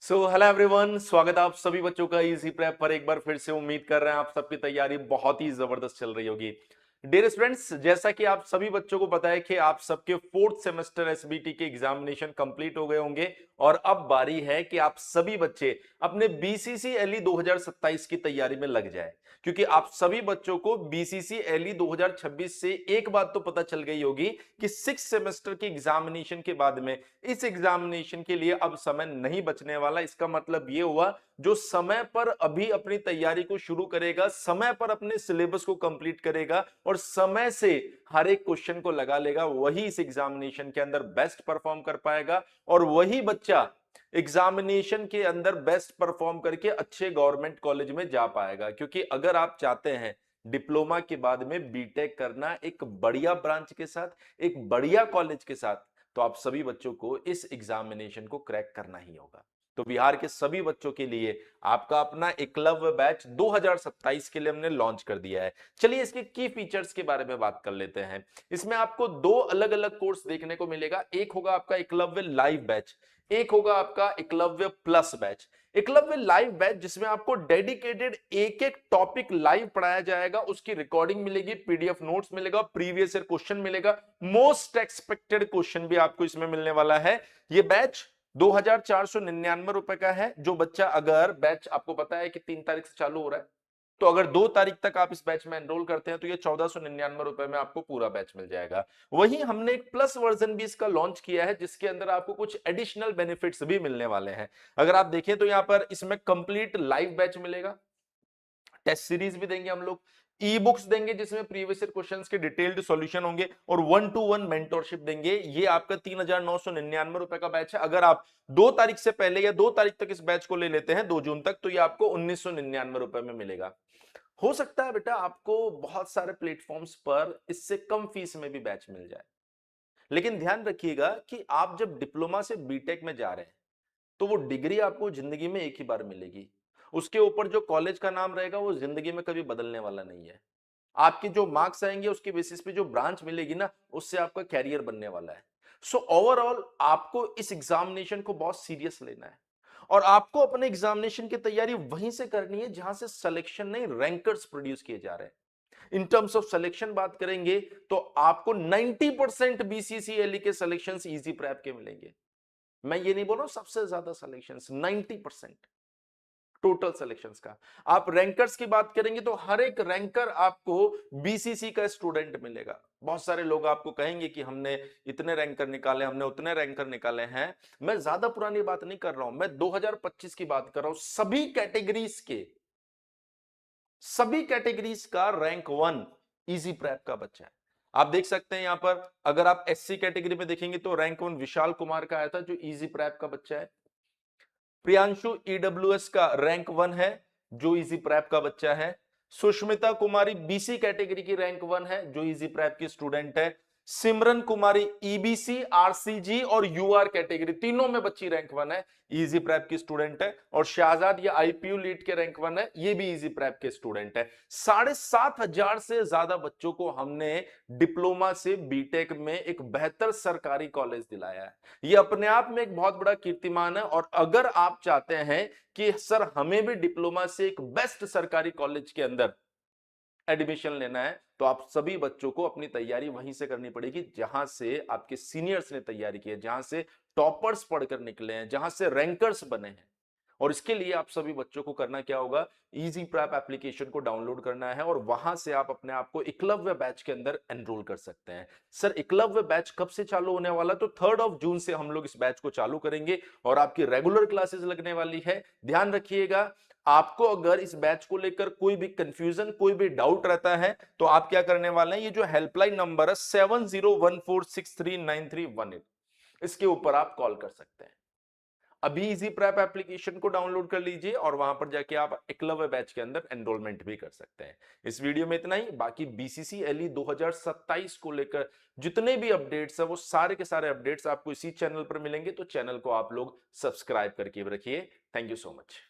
Hello everyone, स्वागत है आप सभी बच्चों का इजी प्रेप पर। एक बार फिर से उम्मीद कर रहे हैं आप सबकी तैयारी बहुत ही जबरदस्त चल रही होगी। डियर स्टूडेंट्स, जैसा कि आप सभी बच्चों को पता है कि आप सबके फोर्थ सेमेस्टर एसबीटी के एग्जामिनेशन कंप्लीट हो गए होंगे और अब बारी है कि आप सभी बच्चे अपने बीसीसी एलई 2027 की तैयारी में लग जाए, क्योंकि आप सभी बच्चों को बीसीसी एलई 2026 से एक बात तो पता चल गई होगी कि सिक्स सेमेस्टर के एग्जामिनेशन के बाद में इस एग्जामिनेशन के लिए अब समय नहीं बचने वाला। इसका मतलब ये हुआ, जो समय पर अभी अपनी तैयारी को शुरू करेगा, समय पर अपने सिलेबस को कंप्लीट करेगा और समय से हर एक क्वेश्चन को लगा लेगा, वही इस एग्जामिनेशन के अंदर बेस्ट परफॉर्म कर पाएगा और वही बच्चा एग्जामिनेशन के अंदर बेस्ट परफॉर्म करके अच्छे गवर्नमेंट कॉलेज में जा पाएगा। क्योंकि अगर आप चाहते हैं डिप्लोमा के बाद में बीटेक करना एक बढ़िया ब्रांच के साथ, एक बढ़िया कॉलेज के साथ, तो आप सभी बच्चों को इस एग्जामिनेशन को क्रैक करना ही होगा। तो बिहार के सभी बच्चों के लिए आपका अपना एकलव्य बैच 2027 के लिए हमने लॉन्च कर दिया है। चलिए इसके की फीचर्स के बारे में बात कर लेते हैं। इसमें आपको दो अलग अलग कोर्स देखने को मिलेगा। एक होगा आपका एकलव्य लाइव बैच, एक होगा आपका Eklavya plus batch. Eklavya live batch जिसमें आपको डेडिकेटेड एक एक टॉपिक लाइव पढ़ाया जाएगा, उसकी रिकॉर्डिंग मिलेगी, पीडीएफ नोट्स मिलेगा, प्रीवियस ईयर क्वेश्चन मिलेगा, मोस्ट एक्सपेक्टेड क्वेश्चन भी आपको इसमें मिलने वाला है। ये बैच 2499 रुपए का है। जो बच्चा, अगर बैच आपको पता है कि 3 तारीख से चालू हो रहा है, तो अगर 2 तारीख तक आप इस बैच में एनरोल करते हैं तो ये 1499 रुपए में आपको पूरा बैच मिल जाएगा। वहीं हमने एक प्लस वर्जन भी इसका लॉन्च किया है, जिसके अंदर आपको कुछ एडिशनल बेनिफिट्स भी मिलने वाले हैं। अगर आप देखें तो यहां पर इसमें कंप्लीट लाइव बैच मिलेगा, टेस्ट सीरीज भी देंगे हम लोग, ई बुक्स देंगे जिसमें प्रीवियस ईयर क्वेश्चंस के डिटेल्ड सॉल्यूशन होंगे और 1-to-1 मेंटरशिप देंगे। ये आपका 3999 रुपए का बैच है। अगर आप 2 तारीख से पहले या 2 तारीख तक इस बैच को ले लेते हैं, 2 जून तक, तो ये आपको 1999 रुपए में मिलेगा। हो सकता है बेटा आपको बहुत सारे प्लेटफॉर्म्स पर इससे कम फीस में भी बैच मिल जाए, लेकिन ध्यान रखिएगा कि आप जब डिप्लोमा से बीटेक में जा रहे हैं तो वो डिग्री आपको जिंदगी में एक ही बार मिलेगी। उसके ऊपर जो कॉलेज का नाम रहेगा वो जिंदगी में कभी बदलने वाला नहीं है। आपके जो मार्क्स आएंगे उसके बेसिस पे जो ब्रांच मिलेगी ना, उससे आपका कैरियर बनने वाला है। सो ओवरऑल आपको इस एग्जामिनेशन को बहुत सीरियस लेना है और आपको अपने एग्जामिनेशन की तैयारी वहीं से करनी है जहां से सिलेक्शन नहीं, रैंकर्स प्रोड्यूस किए जा रहे हैं। इन टर्म्स ऑफ सिलेक्शन बात करेंगे तो आपको 90% बीसीसीएलई के सिलेक्शंस इजी प्रैप के मिलेंगे। मैं ये नहीं बोल रहा हूं सबसे ज्यादा सिलेक्शंस, 90% टोटल सिलेक्शंस का। आप रैंकर्स की बात करेंगे तो हर एक रैंकर आपको बीसीसी का स्टूडेंट मिलेगा। बहुत सारे लोग आपको कहेंगे कि हमने इतने रैंकर निकाले, हमने उतने रैंकर निकाले हैं। मैं ज्यादा पुरानी बात नहीं कर रहा हूं, मैं 2025 की बात कर रहा हूं। सभी कैटेगरीज का रैंक 1 इजी प्रैप का बच्चा है। आप देख सकते हैं यहां पर, अगर आप एससी कैटेगरी में देखेंगे तो रैंक 1 विशाल कुमार का आया था, जो इजी प्रैप का बच्चा है। प्रियांशु ईडब्ल्यूएस का रैंक 1 है, जो इजी प्रैप का बच्चा है। सुष्मिता कुमारी बीसी कैटेगरी की रैंक 1 है, जो इजी प्रैप की स्टूडेंट है। सिमरन कुमारी ईबीसी, आरसीजी और यूआर कैटेगरी तीनों में बच्ची रैंक 1 है, इजी प्रैप की स्टूडेंट है। और शहजाद ये आईपीयू लीड के रैंक 1 है, ये भी इजी प्रैप के स्टूडेंट है। 7,500 से ज्यादा बच्चों को हमने डिप्लोमा से बीटेक में एक बेहतर सरकारी कॉलेज दिलाया है। ये अपने आप में एक बहुत बड़ा कीर्तिमान है। और अगर आप चाहते हैं कि सर हमें भी डिप्लोमा से एक बेस्ट सरकारी कॉलेज के अंदर एडमिशन लेना है, तो आप सभी बच्चों को अपनी तैयारी वहीं से करनी पड़ेगी जहां से आपके सीनियर्स ने तैयारी की है, जहां से टॉपर्स पढ़कर निकले हैं, जहां से रैंकर्स बने हैं। और इसके लिए आप सभी बच्चों को करना क्या होगा, इजी प्रैप एप्लीकेशन को डाउनलोड करना है और वहां से आप अपने आप को एकलव्य बैच के अंदर एनरोल कर सकते हैं। सर एकलव्य बैच कब से चालू होने वाला? तो 3 जून से हम लोग इस बैच को चालू करेंगे और आपकी रेगुलर क्लासेस लगने वाली है। ध्यान रखिएगा, आपको अगर इस बैच को लेकर कोई भी कंफ्यूजन, कोई भी डाउट रहता है तो आप क्या करने वाले हैं, ये जो हेल्पलाइन नंबर है 7014639318, इसके ऊपर आप कॉल कर सकते हैं। अभी इजी प्रैप एप्लीकेशन को डाउनलोड कर लीजिए और वहां पर जाके आप एकलव्य बैच के अंदर एनरोलमेंट भी कर सकते हैं। इस वीडियो में इतना ही। बाकी बीसीसी एलई 2027 को लेकर जितने भी अपडेट्स है वो सारे के सारे अपडेट्स आपको इसी चैनल पर मिलेंगे, तो चैनल को आप लोग सब्सक्राइब करके रखिए। Thank you so much.